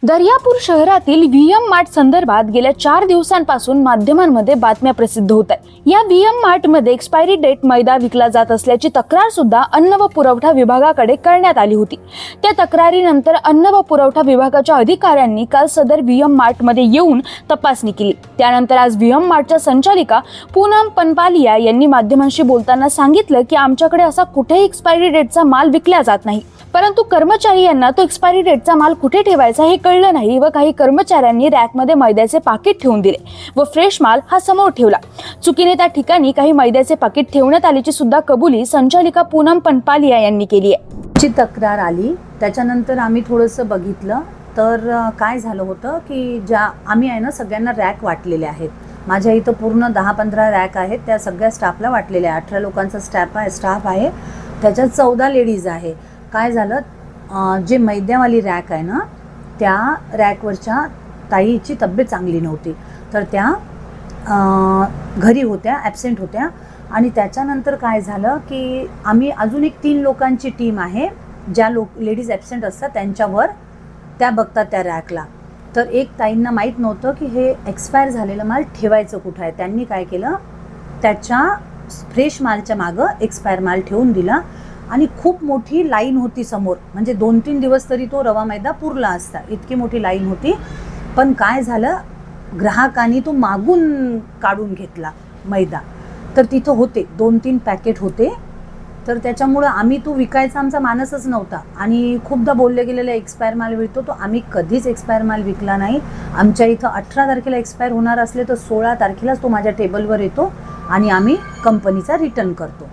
दर्यापूर शहरातील VM mart संदर्भात गेल्या 4 दिवसांपासून माध्यमांमध्ये बातम्या प्रसिद्ध होत आहेत। या व्हीएम मार्ट मध्ये एक्सपायरी डेट मैदा विकला जात असल्याची तक्रार सुद्धा अन्न व पुरवठा विभागाकडे करण्यात आली होती। त्या तक्रारीनंतर अन्न व पुरवठा विभागाच्या अधिकाऱ्यांनी काल सदर व्हीएम मार्ट मध्ये येऊन तपासणी केली। त्यानंतर आज व्हीएम मार्टच्या संचालिका पूनम पनपालिया यांनी माध्यमांशी बोलताना सांगितलं की आमच्याकडे असा कुठेही एक्सपायरी डेटचा माल विकला जात नाही, परंतु कर्मचारी यांना तो एक्सपायरी डेटचा माल कुठे ठेवायचा हे कळलं नाही व काही कर्मचाऱ्यांनी रॅकमध्ये मैद्याचे पाकिट ठेवून दिले व फ्रेश माल हा समोर ठेवला। चुकीने त्या ठिकाणी काही मैद्याचे पाकिट ठेवण्यात आल्याची सुद्धा कबुली संचालिका पूनम पनपालिया यांनी केली आहे। ची तक्रार आली, त्याच्यानंतर आम्ही थोडंसं बघितलं तर काय झालं होतं की ज्या आम्ही आहे ना सगळ्यांना रॅक वाटलेले आहेत। माझ्या इथं पूर्ण 10-15 रॅक आहेत, त्या सगळ्या स्टाफला वाटलेल्या आहे। 18 लोकांचा स्टाफ आहे, त्याच्यात 14 लेडीज आहे। काय झालं, जे मैद्यावाली रॅक आहे ना त्या रॅकवरच्या ताईची तब्येत चांगली नव्हती, तर त्या घरी होत्या, ॲब्सेंट होत्या। आणि त्याच्यानंतर काय झालं की आम्ही अजून एक 3 लोकांची टीम आहे, ज्या लेडीज ॲब्सेंट असतात त्यांच्यावर त्या बघतात त्या रॅकला। तर एक ताईंना माहीत नव्हतं की हे एक्सपायर झालेलं माल ठेवायचं कुठं आहे। त्यांनी काय केलं, त्याच्या फ्रेश मालच्या मागं एक्सपायर माल ठेवून दिला आणि खूप मोठी लाईन होती समोर, म्हणजे 2-3 दिवस तरी तो रवा मैदा पुरला असता, इतकी मोठी लाईन होती। पण काय झालं, ग्राहकांनी तो मागून काढून घेतला मैदा, तर तिथं होते 2-3 पॅकेट होते। तर त्याच्यामुळं आम्ही तो विकायचा आमचा मानसच नव्हता आणि खूपदा बोलले गेलेले एक्सपायर माल विकतो, तो आम्ही कधीच एक्सपायर माल विकला नाही। आमच्या इथं 18 तारखेला एक्सपायर होणार असले तर 16 तारखेलाच तो माझ्या टेबलवर येतो आणि आम्ही कंपनीचा रिटर्न करतो।